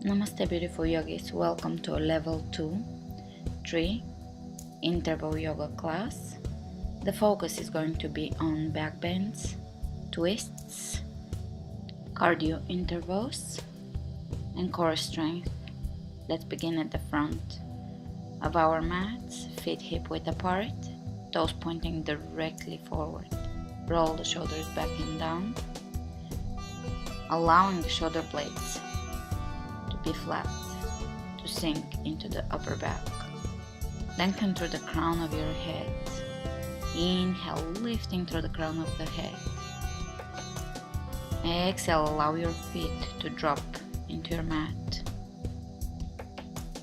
Namaste beautiful yogis, welcome to a level 2-3 interval yoga class. The focus is going to be on backbends, twists, cardio intervals and core strength. Let's begin at the front of our mats, feet hip width apart, toes pointing directly forward. Roll the shoulders back and down, allowing the shoulder blades to be flat, to sink into the upper back. Lengthen through the crown of your head. Inhale, lifting through the crown of the head. Exhale, allow your feet to drop into your mat.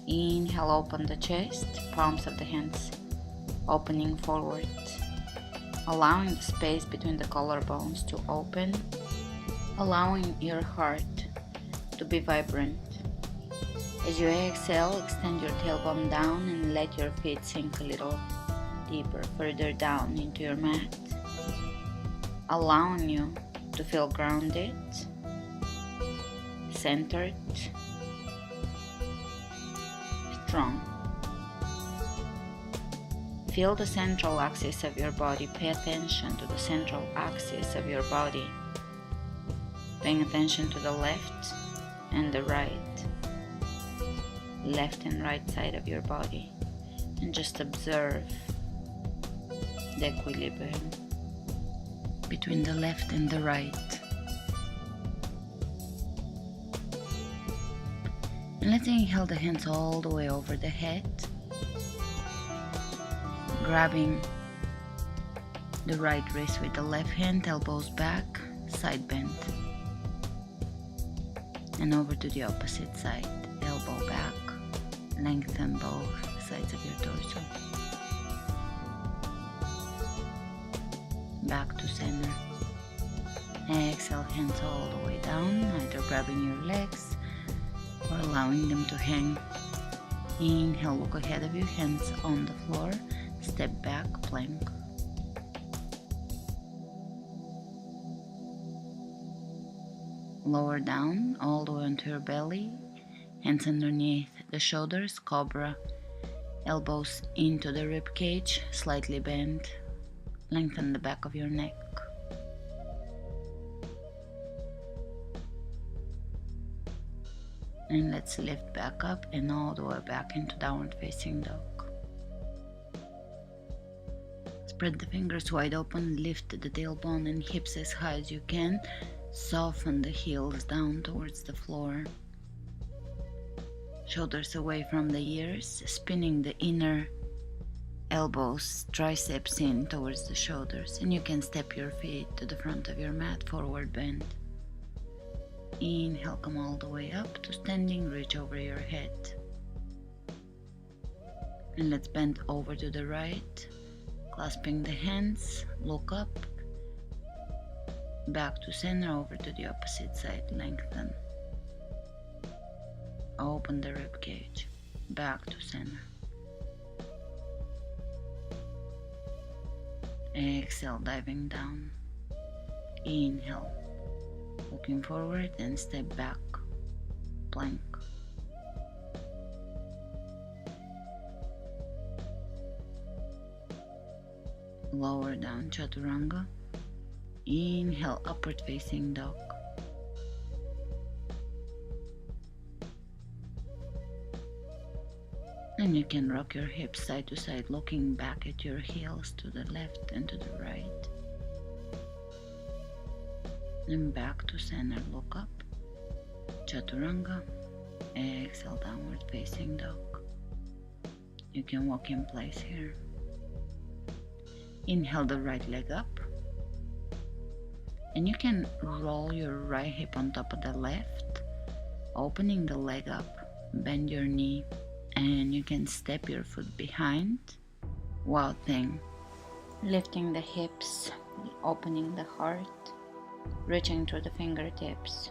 Inhale, open the chest, palms of the hands opening forward, allowing the space between the collarbones to open, allowing your heart to be vibrant. As you exhale, extend your tailbone down and let your feet sink a little deeper, further down into your mat, allowing you to feel grounded, centered, strong. Feel the central axis of your body. Pay attention to the central axis of your body, paying attention to the left and the right, left and right side of your body, and just observe the equilibrium between the left and the right. And let's inhale the hands all the way over the head, grabbing the right wrist with the left hand, elbows back, side bend, and over to the opposite side, elbow back, lengthen both sides of your torso, back to center. Exhale, hands all the way down, either grabbing your legs or allowing them to hang. Inhale, look ahead of you, hands on the floor, step back, plank. Lower down, all the way onto your belly, hands underneath the shoulders, cobra, elbows into the rib cage, slightly bend, lengthen the back of your neck. And let's lift back up and all the way back into downward facing dog. Spread the fingers wide open, lift the tailbone and hips as high as you can. Soften the heels down towards the floor. Shoulders away from the ears, spinning the inner elbows, triceps in towards the shoulders. And you can step your feet to the front of your mat, forward bend. Inhale, come all the way up to standing, reach over your head. And let's bend over to the right, clasping the hands, look up, back to center, over to the opposite side, lengthen. Open the rib cage, back to center. Exhale, diving down. Inhale, looking forward and step back, plank. Lower down, chaturanga. Inhale, upward facing dog. And you can rock your hips side to side, looking back at your heels to the left and to the right. And back to center, look up, chaturanga. Exhale, downward facing dog. You can walk in place here. Inhale the right leg up. And you can roll your right hip on top of the left, opening the leg up, bend your knee, and you can step your foot behind. Wow thing. Lifting the hips, opening the heart, reaching through the fingertips.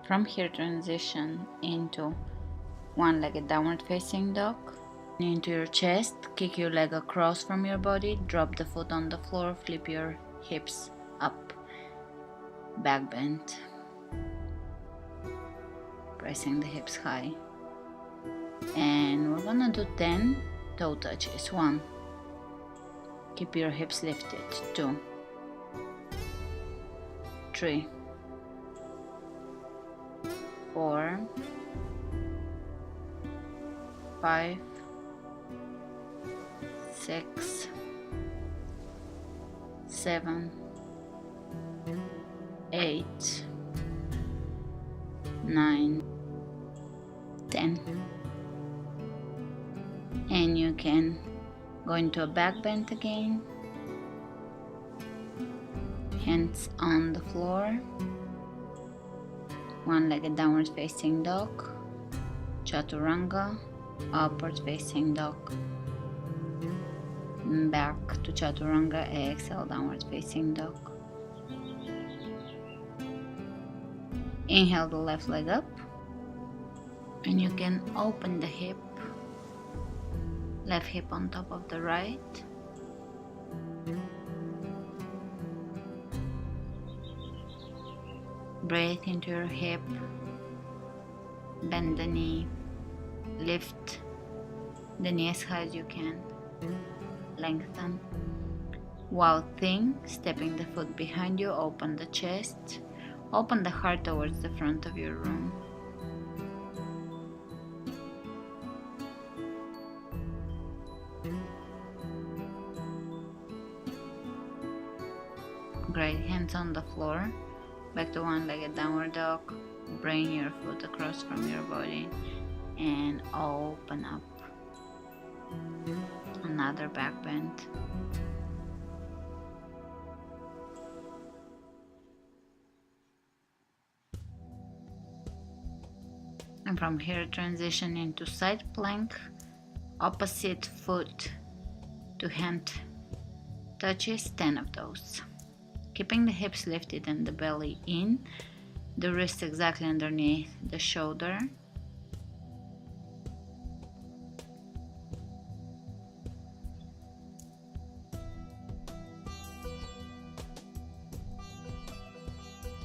From here, transition into one-legged downward facing dog. Into your chest, kick your leg across from your body, drop the foot on the floor, flip your hips up, back bend. pressing the hips high. And we're gonna do 10 toe touches. 1. Keep your hips lifted. 2. 3. 4. 5. 6. 7. 8. 9. 10. And you can go into a back bend again, hands on the floor, one-legged downward facing dog, chaturanga, upward facing dog, back to chaturanga, exhale, downward facing dog. Inhale the left leg up, and you can open the hip, left hip on top of the right. Breathe into your hip, bend the knee, lift the knee as high as you can, lengthen. Wild thing, stepping the foot behind you, open the chest, open the heart towards the front of your room. Great, hands on the floor, back to one-legged downward dog. Bring your foot across from your body and open up. Another back bend. And from here transition into side plank, opposite foot to hand touches, 10 of those. Keeping the hips lifted and the belly in, the wrist exactly underneath the shoulder.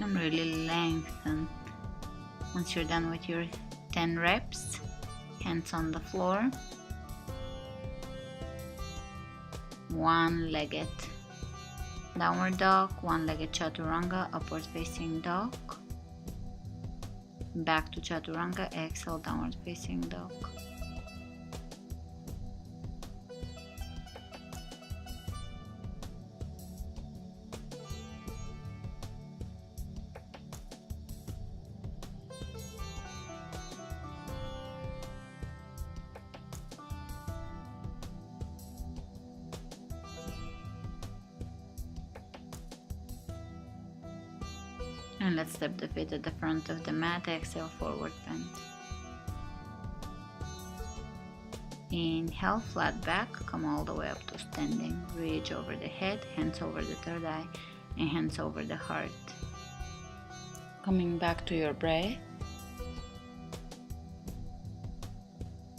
And really lengthen. Once you're done with your 10 reps, hands on the floor, one-legged downward dog, one-legged chaturanga, upward facing dog, back to chaturanga, exhale, downward facing dog. And let's step the feet at the front of the mat, exhale, forward bend. Inhale, flat back, come all the way up to standing. Reach over the head, hands over the third eye, and hands over the heart. Coming back to your breath.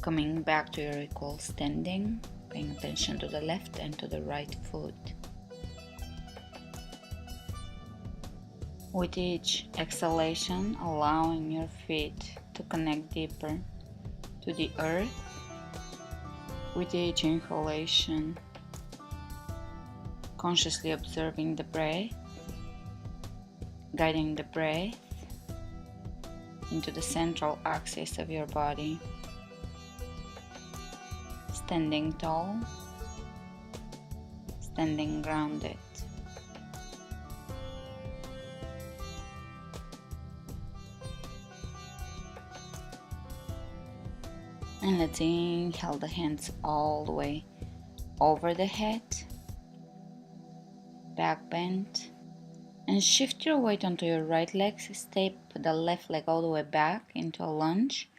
Coming back to your equal standing, paying attention to the left and to the right foot. With each exhalation, allowing your feet to connect deeper to the earth. With each inhalation, consciously observing the breath, guiding the breath into the central axis of your body. Standing tall, standing grounded. And let's inhale the hands all the way over the head, back bend, and shift your weight onto your right leg. Step the left leg all the way back into a lunge,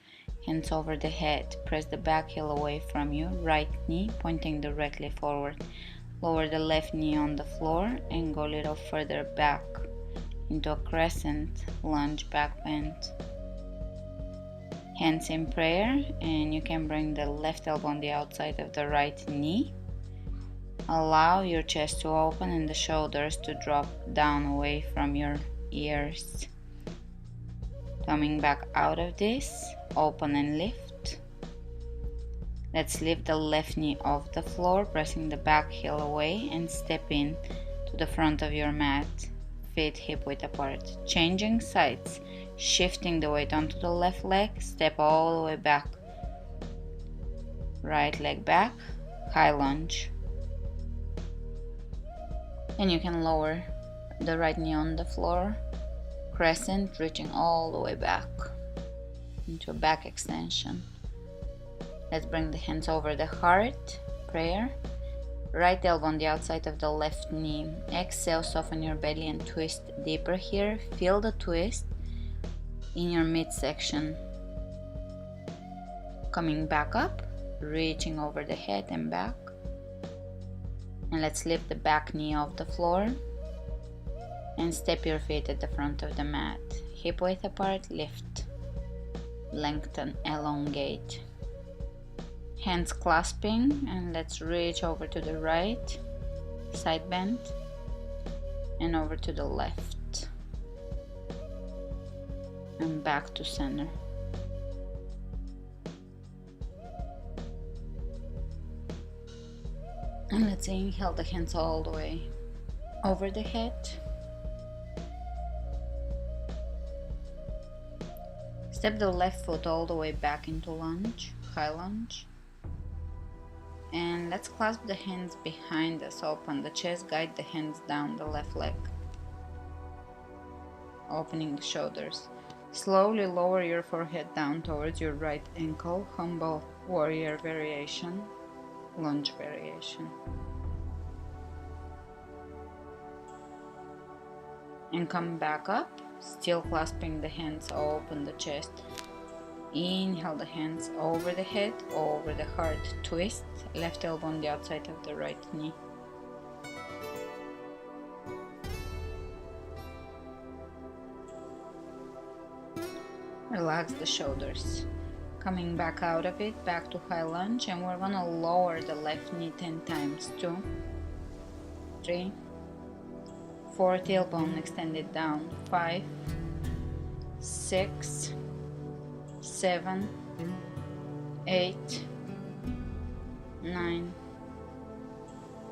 hands over the head. Press the back heel away from you, right knee pointing directly forward. Lower the left knee on the floor and go a little further back into a crescent lunge, back bend. Hands in prayer, and you can bring the left elbow on the outside of the right knee. Allow your chest to open and the shoulders to drop down away from your ears. Coming back out of this, open and lift. Let's lift the left knee off the floor, pressing the back heel away and step in to the front of your mat, feet hip width apart. Changing sides, shifting the weight onto the left leg, step all the way back. Right leg back, high lunge. And you can lower the right knee on the floor, crescent, reaching all the way back into a back extension. Let's bring the hands over the heart, prayer. Right elbow on the outside of the left knee. Exhale, soften your belly and twist deeper here. Feel the twist in your midsection. Coming back up, reaching over the head and back. And let's lift the back knee off the floor and step your feet at the front of the mat. Hip width apart, lift, lengthen, elongate. Hands clasping, and let's reach over to the right, side bend, and over to the left, and back to center. And let's inhale the hands all the way over the head. Step the left foot all the way back into lunge, high lunge. And let's clasp the hands behind us, open the chest, guide the hands down the left leg. Opening the shoulders. Slowly lower your forehead down towards your right ankle, humble warrior variation, lunge variation. And come back up, still clasping the hands, open the chest. Inhale the hands over the head, over the heart, twist, left elbow on the outside of the right knee. Relax the shoulders. Coming back out of it, back to high lunge, and we're gonna lower the left knee 10 times. 2, 3, 4, tailbone extended down. 5, 6, 7, 8, 9,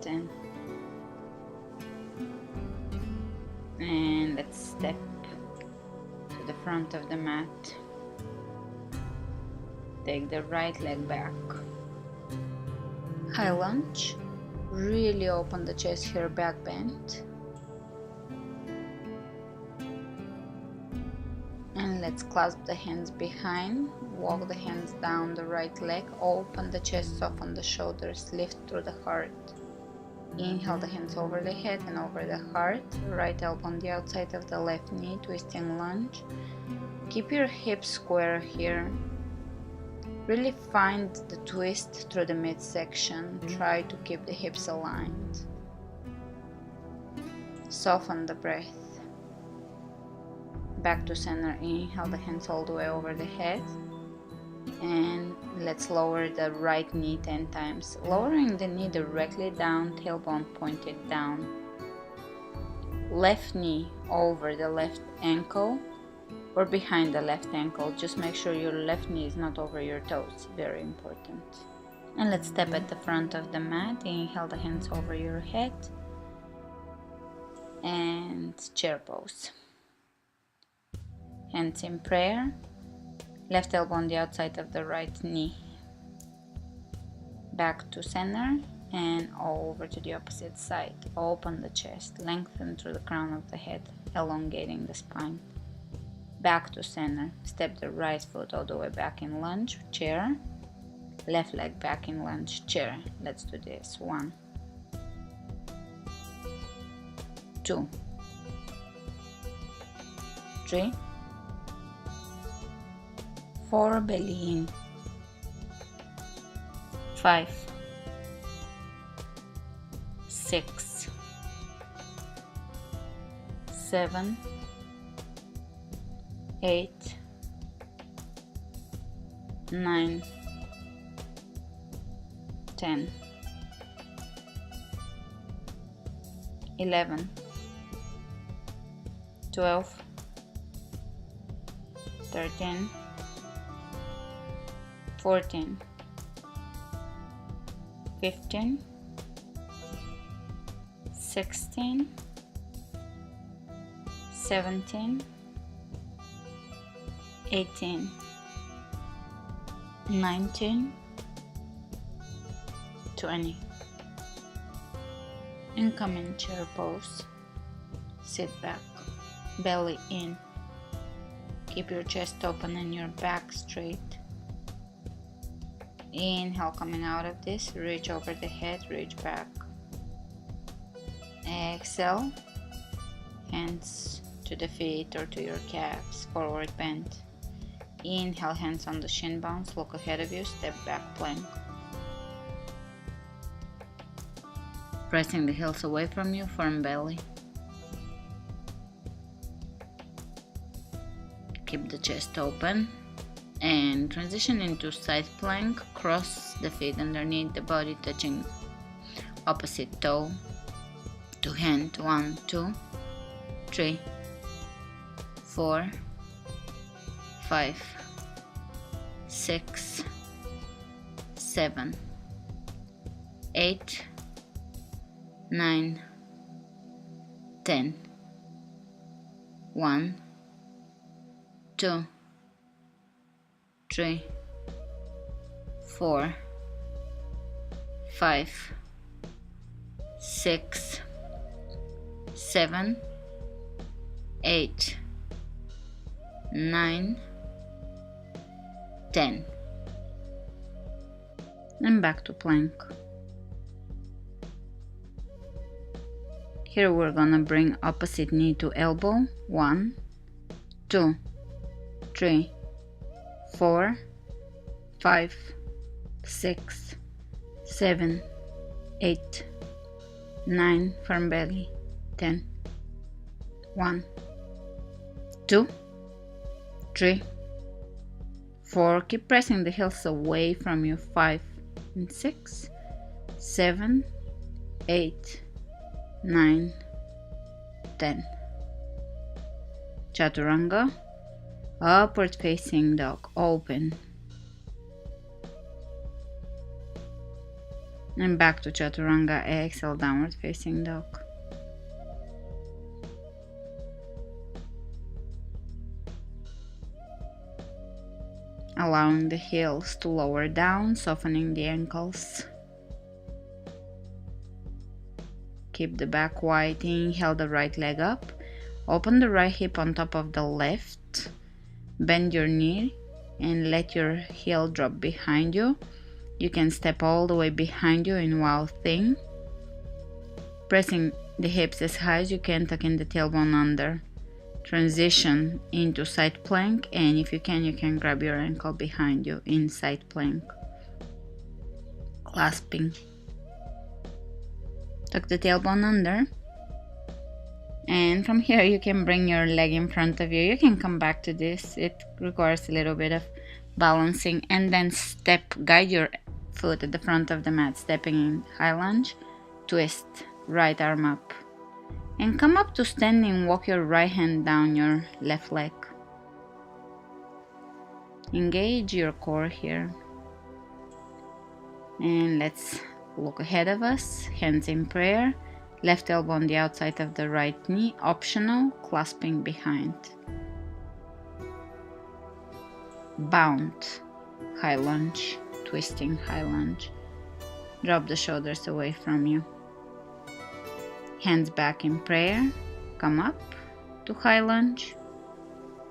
10. And let's step to the front of the mat. Take the right leg back. High lunge. Really open the chest here, back bend. And let's clasp the hands behind, walk the hands down the right leg, open the chest, soften the shoulders, lift through the heart. Inhale the hands over the head and over the heart, right elbow on the outside of the left knee, twisting lunge. Keep your hips square here. Really find the twist through the midsection. Try to keep the hips aligned. Soften the breath. Back to center. Inhale the hands all the way over the head, and let's lower the right knee 10 times, lowering the knee directly down, tailbone pointed down. Left knee over the left ankle or behind the left ankle. Just make sure your left knee is not over your toes, very important. And let's step at the front of the mat. Inhale the hands over your head and chair pose. Hands in prayer, left elbow on the outside of the right knee, back to center and over to the opposite side. Open the chest, lengthen through the crown of the head, elongating the spine. Back to center, step the right foot all the way back in lunge, chair, left leg back in lunge, chair. Let's do this. 1, 2, 3, 4, belly in, 5, 6, 7, 8, 9, 10, 11, 12, 13, 14, 15, 16, 17, 18, 19, 20. And come in chair pose. Sit back, belly in. Keep your chest open and your back straight. Inhale, coming out of this, reach over the head, reach back. Exhale, hands to the feet or to your calves, forward bend. Inhale, hands on the shin bones, look ahead of you, step back, plank. Pressing the heels away from you, firm belly. Keep the chest open and transition into side plank. Cross the feet underneath the body, touching opposite toe to hand. 1, 2, 3, 4, 5, 6, 7, 8, 9, 10. 1, 2, 3, 4, 5, 6, 7, 8, 9, 10. And back to plank. Here we're gonna bring opposite knee to elbow. 1, 2, 3, 4, 5, 6, 7, 8, 9, firm belly, 10. 1, 2, 3, 4, keep pressing the heels away from you. 5 and 6, 7, 8, 9, 10. Chaturanga, upward facing dog, open. And back to Chaturanga, exhale, downward facing dog. Allowing the heels to lower down, softening the ankles. Keep the back wide, inhale the right leg up. Open the right hip on top of the left. Bend your knee and let your heel drop behind you. You can step all the way behind you in wild thing. Pressing the hips as high as you can, tuck in the tailbone under. Transition into side plank, and if you can grab your ankle behind you in side plank. Clasping. Tuck the tailbone under. And from here you can bring your leg in front of you. You can come back to this. It requires a little bit of balancing, and then step, guide your foot at the front of the mat, stepping in high lunge, twist, right arm up, and come up to standing. Walk your right hand down your left leg. Engage your core here, and let's look ahead of us, hands in prayer, left elbow on the outside of the right knee, optional, clasping behind. Bound, high lunge, twisting high lunge. Drop the shoulders away from you. Hands back in prayer, come up to high lunge,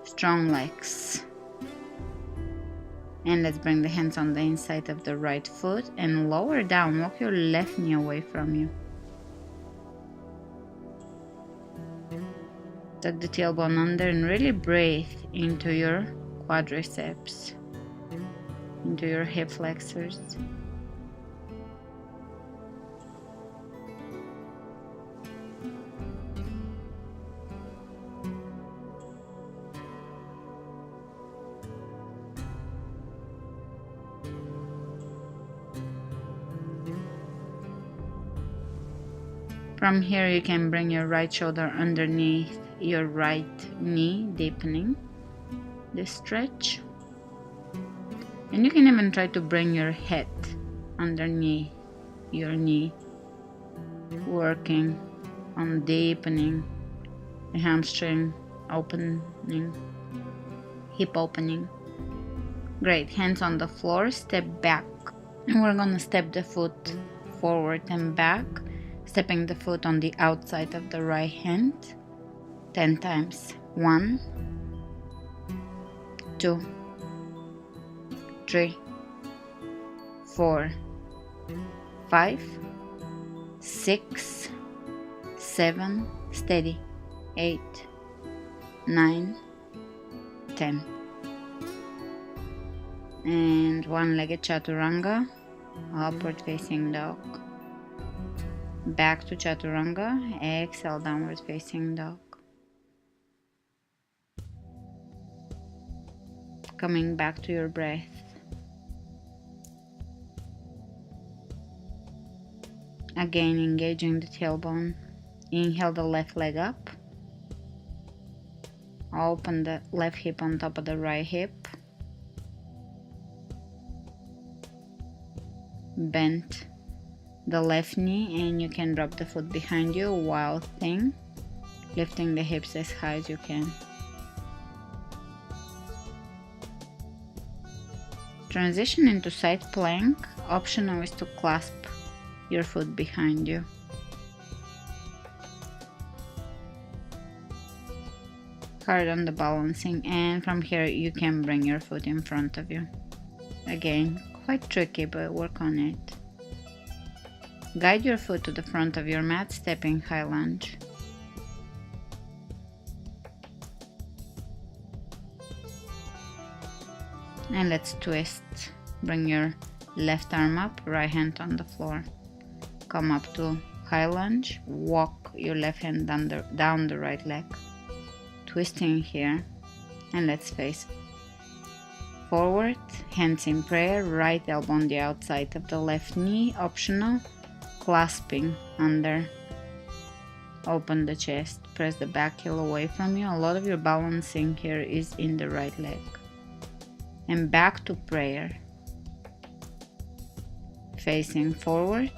strong legs. And let's bring the hands on the inside of the right foot and lower down, walk your left knee away from you. Tuck the tailbone under and really breathe into your quadriceps, into your hip flexors. From here you can bring your right shoulder underneath your right knee, deepening. this stretch. And you can even try to bring your head underneath your knee, working on deepening the hamstring opening, hip opening. Great, hands on the floor, step back. And we're gonna step the foot forward and back, stepping the foot on the outside of the right hand 10 times. 1, 2, 3, 4, 5, 6, 7, steady, 8, 9, 10. And one-legged chaturanga, upward facing dog. Back to chaturanga, exhale, downward facing dog. Coming back to your breath. Again, engaging the tailbone. Inhale the left leg up. Open the left hip on top of the right hip. Bend the left knee and you can drop the foot behind you. Wild thing. Lifting the hips as high as you can. Transition into side plank. Optional is to clasp your foot behind you. Hard on the balancing, and from here you can bring your foot in front of you. Again, quite tricky, but work on it. Guide your foot to the front of your mat, stepping high lunge. And let's twist. Bring your left arm up, right hand on the floor. Come up to high lunge, walk your left hand down the right leg. Twisting here, and let's face forward, hands in prayer, right elbow on the outside of the left knee, optional, clasping under. Open the chest, press the back heel away from you. A lot of your balancing here is in the right leg. And back to prayer. Facing forward.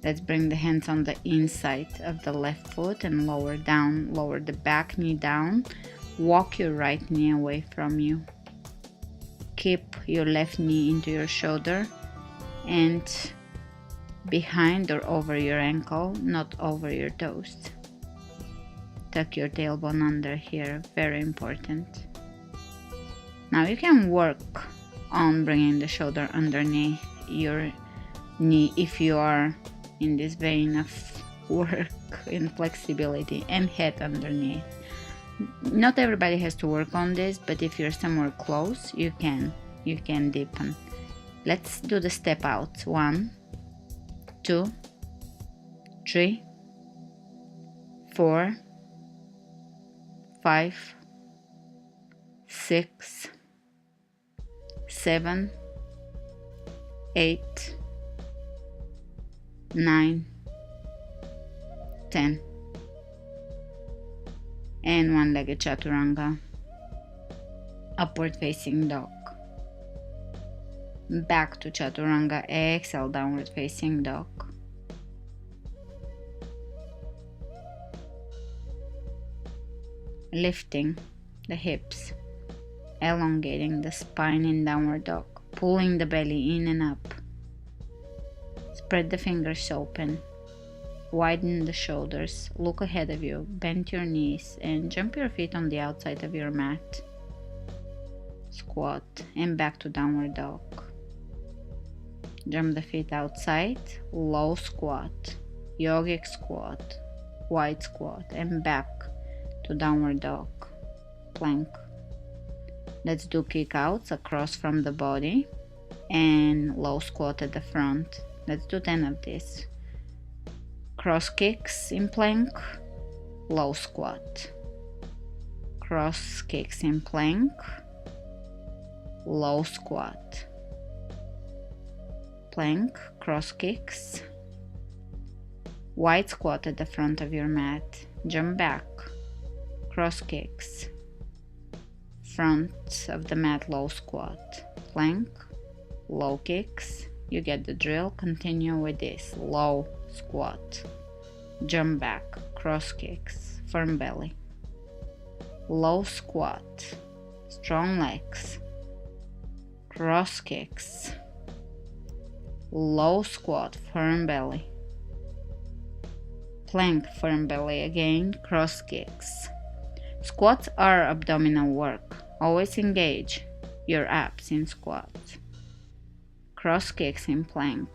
Let's bring the hands on the inside of the left foot and lower down. Lower the back knee down. Walk your right knee away from you. Keep your left knee into your shoulder and behind or over your ankle, not over your toes. Tuck your tailbone under here, very important. Now you can work on bringing the shoulder underneath your knee if you are in this vein of work in flexibility, and head underneath. Not everybody has to work on this, but if you're somewhere close, you can deepen. Let's do the step out. 1, 2, 3, 4, 5, 6, 7, 8, 9, 10. And one-legged chaturanga, upward facing dog. Back to chaturanga, exhale, downward facing dog. Lifting the hips, elongating the spine in downward dog, pulling the belly in and up. Spread the fingers open, widen the shoulders, look ahead of you, bend your knees and jump your feet on the outside of your mat. Squat and back to downward dog. Jump the feet outside, low squat, yogic squat, wide squat and back to downward dog, plank. Let's do kick outs across from the body and low squat at the front. Let's do 10 of this. Cross kicks in plank, low squat. Cross kicks in plank, low squat. Plank, cross kicks. Wide squat at the front of your mat. Jump back. Cross kicks. front of the mat, low squat, plank, low kicks. You get the drill. Continue with this. Low squat, jump back, cross kicks, firm belly, low squat, strong legs, cross kicks, low squat, firm belly, plank, firm belly again, cross kicks. Squats are abdominal work. Always engage your abs in squats. Cross kicks in plank.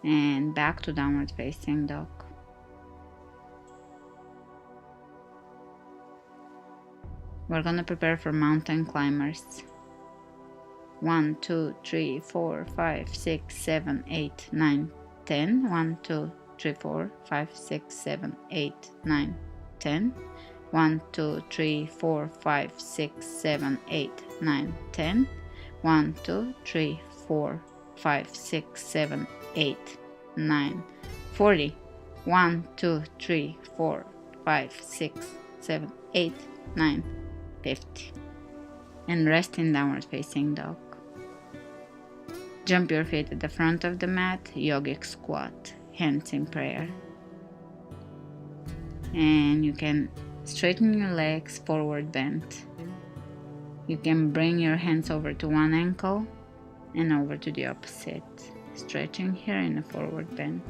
And back to downward facing dog. We're gonna prepare for mountain climbers. 1, 2, 3, 4, 5, 6, 7, 8, 9, 10. 1, 2, 3, 4, 5, 6, 7, 8, 9, 10. 1, 2, 3, 4, 5, 6, 7, 8, 9, 10. 1, 2, 3, 4, 5, 6, 7, 8, 9, 40. 1, 2, 3, 4, 5, 6, 7, 8, 9, 50. And rest in downward facing dog. Jump your feet at the front of the mat, yogic squat, hands in prayer. And you can straighten your legs, forward bend. You can bring your hands over to one ankle and over to the opposite. Stretching here in a forward bend.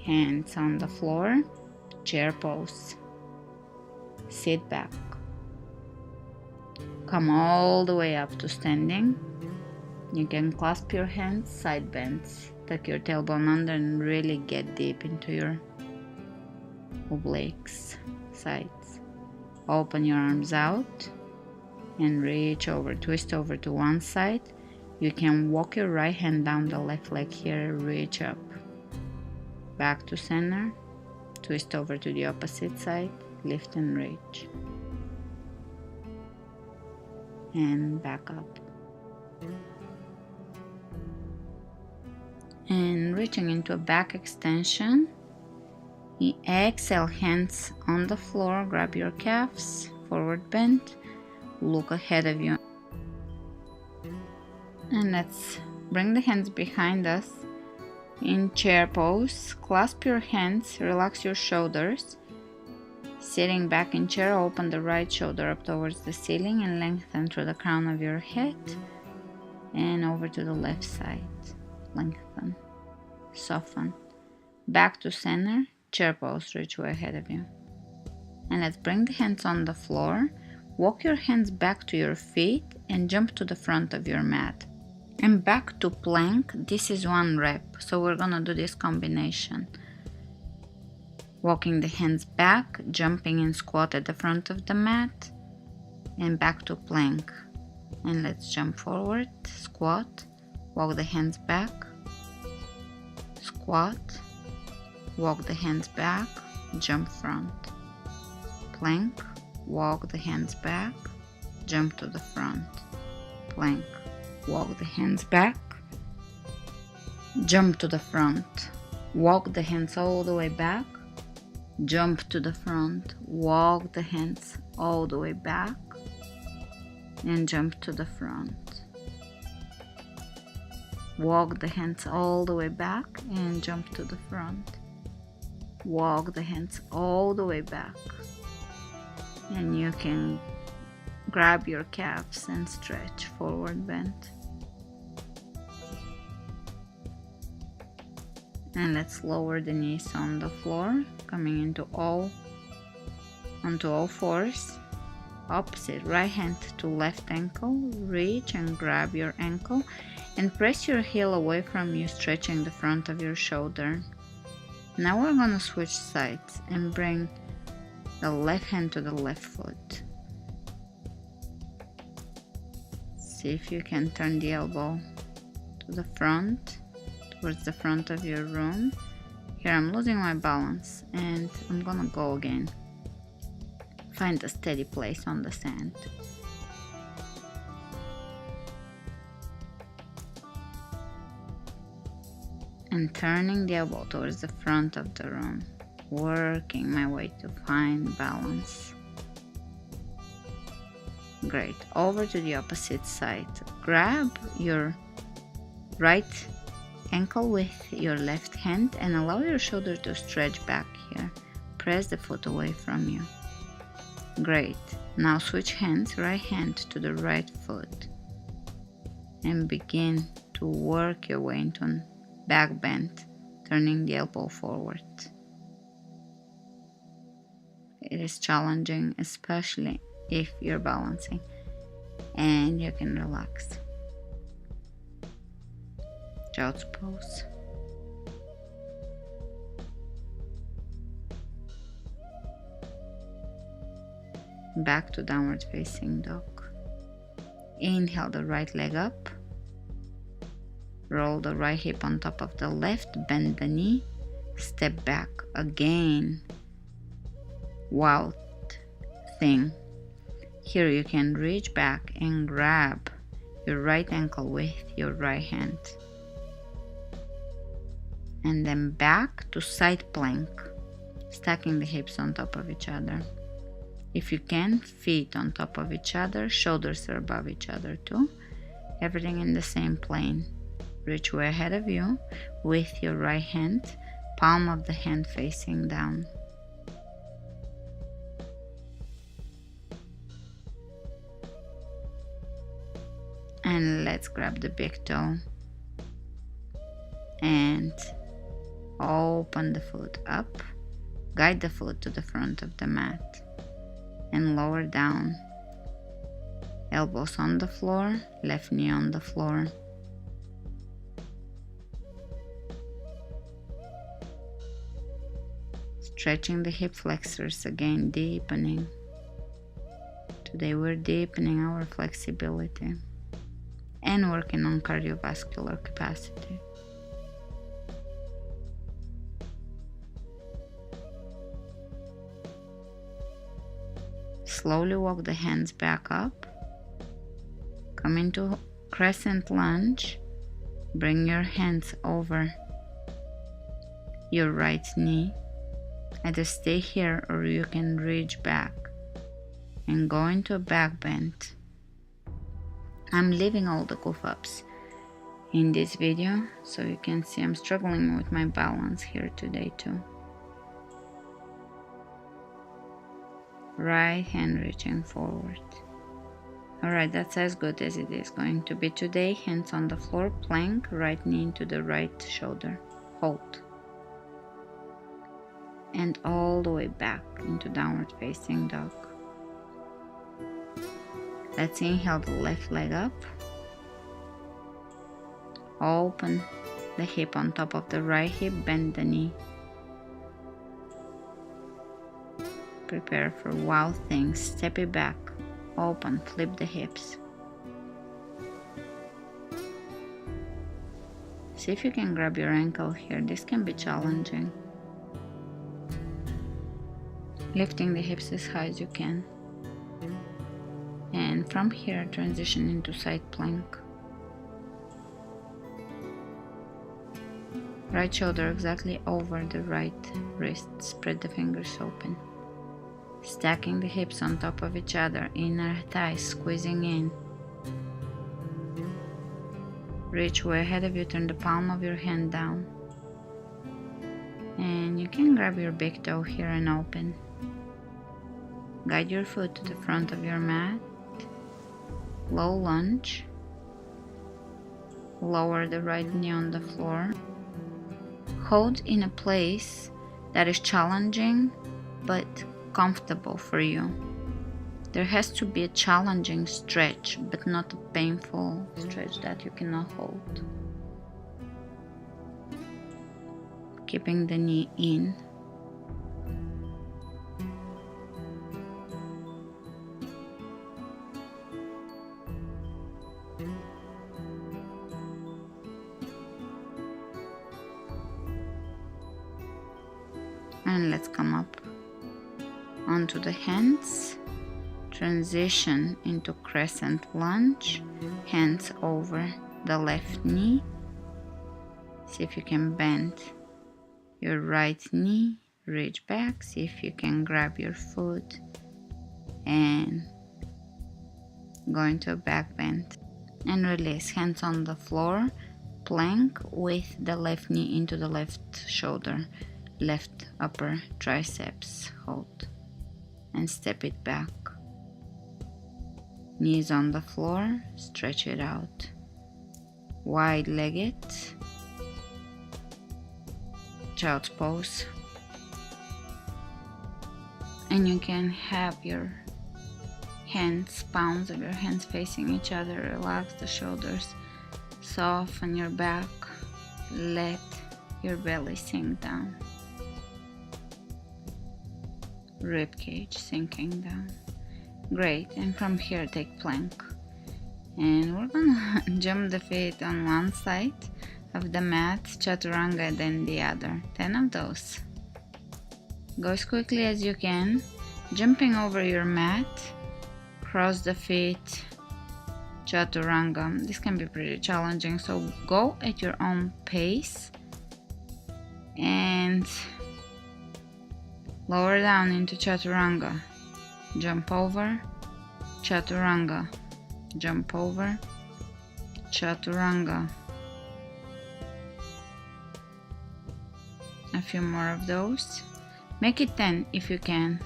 Hands on the floor, chair pose. Sit back. Come all the way up to standing. You can clasp your hands, side bends. Tuck your tailbone under and really get deep into your obliques, sides. Open your arms out and reach over, twist over to one side. You can walk your right hand down the left leg here, reach up. Back to center, twist over to the opposite side, lift and reach. And back up. And reaching into a back extension. Exhale, hands on the floor, grab your calves, forward bend, look ahead of you. And let's bring the hands behind us in chair pose. Clasp your hands, relax your shoulders. Sitting back in chair, open the right shoulder up towards the ceiling and lengthen through the crown of your head and over to the left side. Lengthen, soften. Back to center, chair pose, reach way ahead of you. And let's bring the hands on the floor. Walk your hands back to your feet and jump to the front of your mat. And back to plank. This is 1 rep, so we're gonna do this combination. Walking the hands back, jumping in squat at the front of the mat, and back to plank. And let's jump forward, squat, walk the hands back, squat, walk the hands back, jump front, plank, walk the hands back, jump to the front, plank, walk the hands back, jump to the front, walk the hands all the way back, jump to the front, walk the hands all the way back, and jump to the front. Walk the hands all the way back and jump to the front. Walk the hands all the way back. And you can grab your calves and stretch, forward bend. And let's lower the knees on the floor, coming onto all fours. Opposite, right hand to left ankle, reach and grab your ankle and press your heel away from you, stretching the front of your shoulder. Now we're gonna switch sides and bring the left hand to the left foot. See if you can turn the elbow to the front, towards the front of your room. Here I'm losing my balance and I'm gonna go again. Find a steady place on the sand. And turning the elbow towards the front of the room. working my way to find balance. Great. Over to the opposite side. Grab your right ankle with your left hand and allow your shoulder to stretch back here. Press the foot away from you. Great. Now switch hands, right hand to the right foot, and begin to work your way into a back bend, turning the elbow forward. It is challenging, especially if you're balancing, and you can relax. Child's pose. Back to downward facing dog. Inhale the right leg up. Roll the right hip on top of the left, bend the knee, step back again. Wild thing. Here you can reach back and grab your right ankle with your right hand. And then back to side plank, stacking the hips on top of each other. If you can, feet on top of each other, shoulders are above each other too. Everything in the same plane. Reach way ahead of you with your right hand, palm of the hand facing down. And let's grab the big toe and open the foot up. Guide the foot to the front of the mat and lower down. Elbows on the floor, left knee on the floor. Stretching the hip flexors again, deepening. Today we're deepening our flexibility and working on cardiovascular capacity. Slowly walk the hands back up. Come into crescent lunge. Bring your hands over your right knee. Either stay here or you can reach back and go into a back bend. I'm leaving all the goof ups in this video so you can see I'm struggling with my balance here today too. Right hand reaching forward. Alright, that's as good as it is going to be today. Hands on the floor, plank, right knee into the right shoulder. Hold. And all the way back into downward facing dog. Let's inhale the left leg up. Open the hip on top of the right hip, bend the knee. Prepare for wow things. Step it back, open, flip the hips. See if you can grab your ankle here. This can be challenging. Lifting the hips as high as you can. And from here, transition into side plank. Right shoulder exactly over the right wrist. Spread the fingers open. Stacking the hips on top of each other, inner thighs squeezing in. Reach way ahead of you, turn the palm of your hand down. And you can grab your big toe here and open. Guide your foot to the front of your mat. Low lunge. Lower the right knee on the floor. Hold in a place that is challenging but comfortable for you. There has to be a challenging stretch, but not a painful stretch that you cannot hold. Keeping the knee in. And let's come up onto the hands, transition into crescent lunge, hands over the left knee. See if you can bend your right knee, reach back, see if you can grab your foot and go into a back bend and release. Hands on the floor, plank with the left knee into the left shoulder, left upper triceps, hold and step it back. Knees on the floor, stretch it out, wide legged, child's pose. And you can have your hands, palms of your hands facing each other. Relax the shoulders, soften your back, let your belly sink down, rib cage sinking down. Great. And from here take plank, and we're gonna jump the feet on one side of the mat, chaturanga, then the other. 10 of those. Go as quickly as you can, jumping over your mat, cross the feet, chaturanga. This can be pretty challenging, so go at your own pace and lower down into chaturanga. Jump over, chaturanga, jump over, chaturanga. A few more of those. Make it 10 if you can.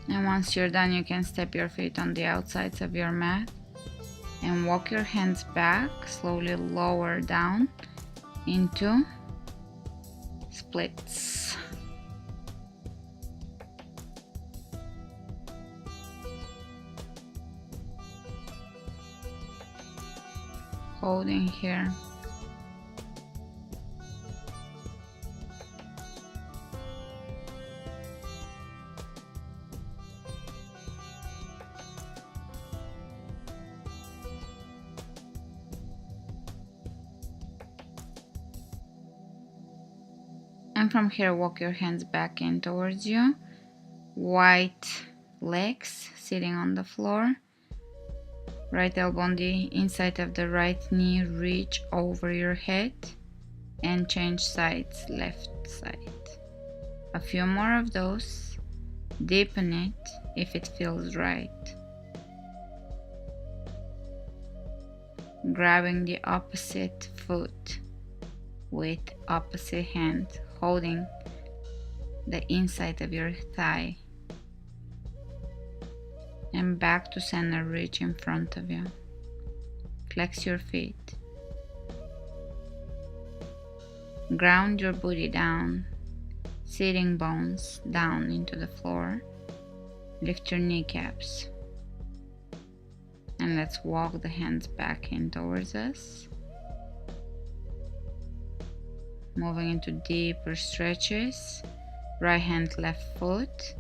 And once you're done, you can step your feet on the outsides of your mat and walk your hands back, slowly lower down into splits. Holding here. And from here, walk your hands back in towards you. Wide legs sitting on the floor. Right elbow on the inside of the right knee, reach over your head and change sides, left side. A few more of those. Deepen it if it feels right. Grabbing the opposite foot with opposite hand, holding the inside of your thigh. And back to center, reach in front of you. Flex your feet. Ground your booty down, sitting bones down into the floor. Lift your kneecaps. And let's walk the hands back in towards us. Moving into deeper stretches. Right hand, left foot.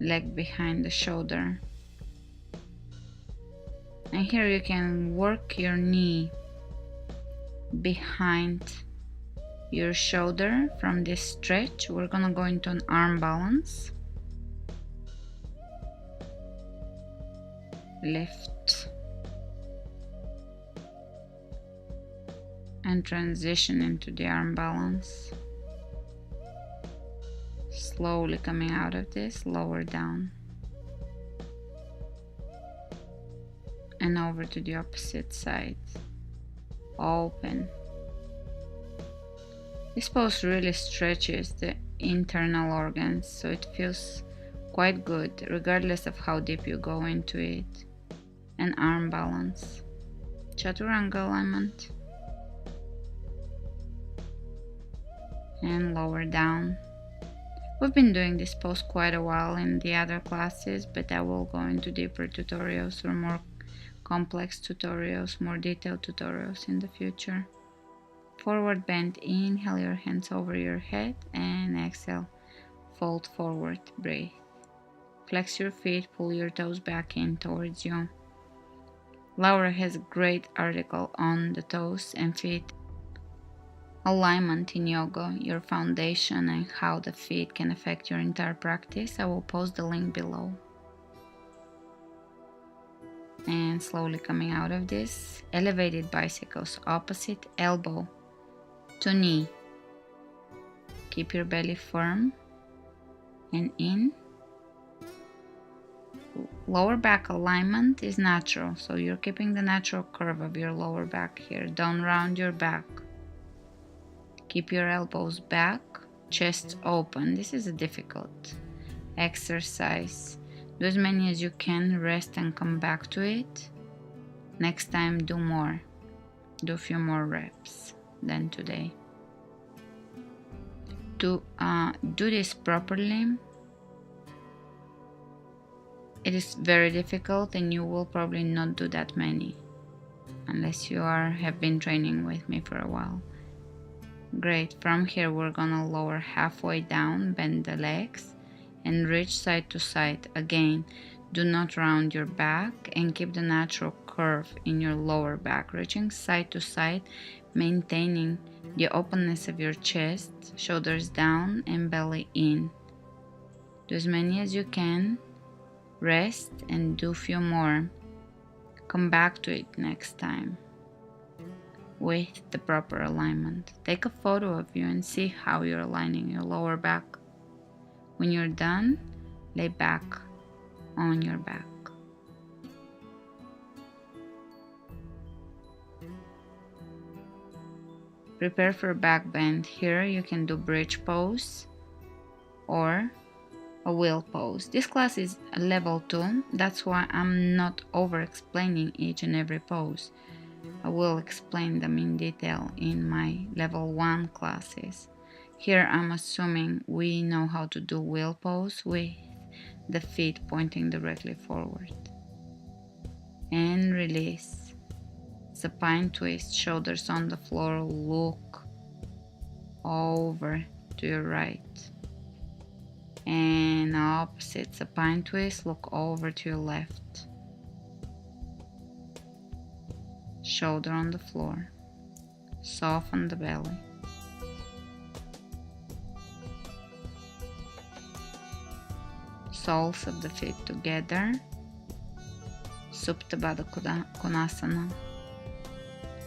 Leg behind the shoulder. And here you can work your knee behind your shoulder. From this stretch, we're gonna go into an arm balance. Lift and transition into the arm balance. Slowly coming out of this, lower down and over to the opposite side. Open. This pose really stretches the internal organs, so it feels quite good regardless of how deep you go into it. And arm balance. Chaturanga alignment. And lower down. We've been doing this pose quite a while in the other classes, but I will go into deeper tutorials or more complex tutorials, more detailed tutorials in the future. Forward bend, inhale your hands over your head and exhale, fold forward, breathe. Flex your feet, pull your toes back in towards you. Laura has a great article on the toes and feet. alignment in yoga, your foundation, and how the feet can affect your entire practice, I will post the link below. And slowly coming out of this, elevated bicycles, opposite elbow to knee. Keep your belly firm and in. Lower back alignment is natural, so you're keeping the natural curve of your lower back here. Don't round your back. Keep your elbows back, chest open. This is a difficult exercise. Do as many as you can, rest and come back to it. Next time, do more. Do a few more reps than today. To do this properly, it is very difficult and you will probably not do that many unless you have been training with me for a while. Great. From here we're gonna lower halfway down, bend the legs and reach side to side. Again, do not round your back and keep the natural curve in your lower back, reaching side to side, maintaining the openness of your chest, shoulders down and belly in. Do as many as you can. Rest and do a few more. Come back to it next time with the proper alignment. Take a photo of you and see how you're aligning your lower back. When you're done, lay back on your back. Prepare for a back bend. Here you can do bridge pose or a wheel pose. This class is a level 2, that's why I'm not over explaining each and every pose. I will explain them in detail in my level 1 classes. Here I'm assuming we know how to do wheel pose with the feet pointing directly forward. And release. Supine twist, shoulders on the floor, look over to your right. And opposite supine twist, look over to your left. Shoulder on the floor. Soften the belly. Soles of the feet together. Supta Baddha Konasana.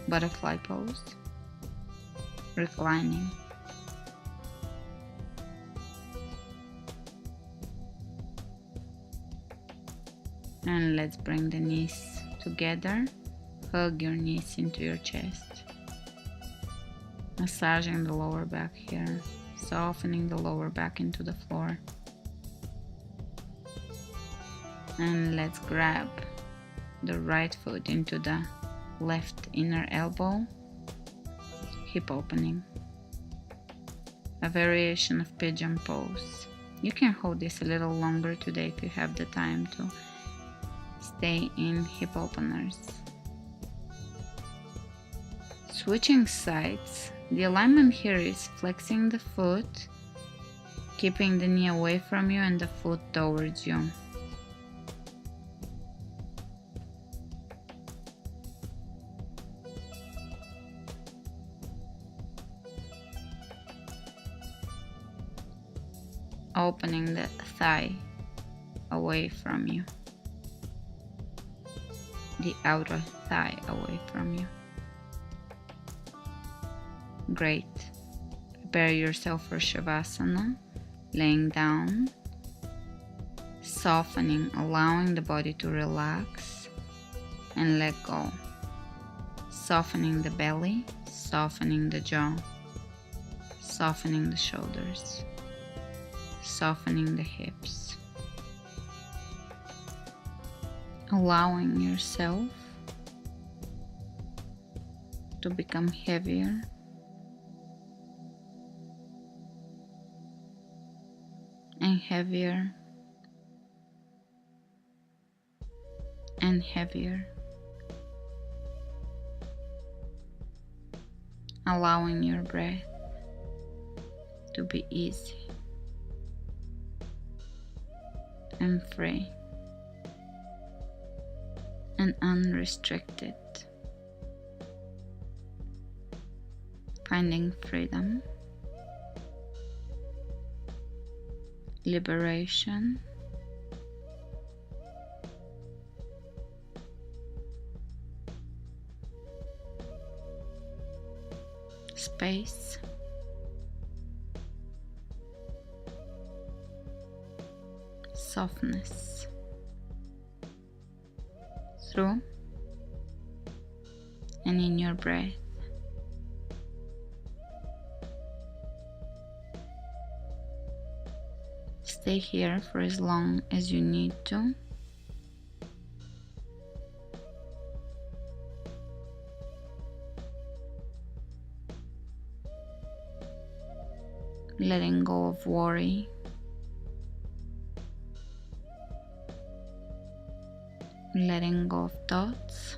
Butterfly pose. Reclining. And let's bring the knees together. Hug your knees into your chest. Massaging the lower back here. Softening the lower back into the floor. And let's grab the right foot into the left inner elbow. Hip opening. A variation of pigeon pose. You can hold this a little longer today if you have the time to. Stay in hip openers. Switching sides. The alignment here is flexing the foot, keeping the knee away from you and the foot towards you. Opening the thigh away from you. The outer thigh away from you. Great. Prepare yourself for Shavasana, laying down, softening, allowing the body to relax and let go. Softening the belly, softening the jaw, softening the shoulders, softening the hips. Allowing yourself to become heavier and heavier and heavier. Allowing your breath to be easy and free and unrestricted. finding freedom, liberation, space, softness, through and in your breath. Stay here for as long as you need to. Letting go of worry, letting go of thoughts,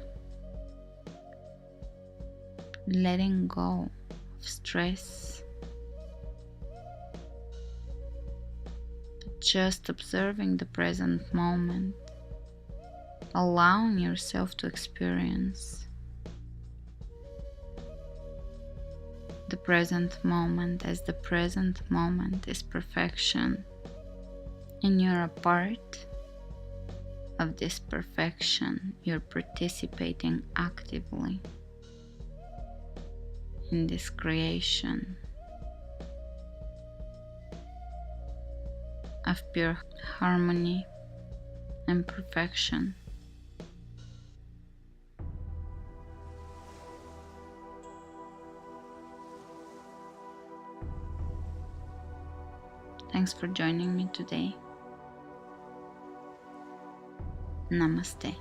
letting go of stress, just observing the present moment, allowing yourself to experience the present moment as the present moment is perfection, and you're a part of this perfection. You're participating actively in this creation of pure harmony and perfection. Thanks for joining me today. Namaste.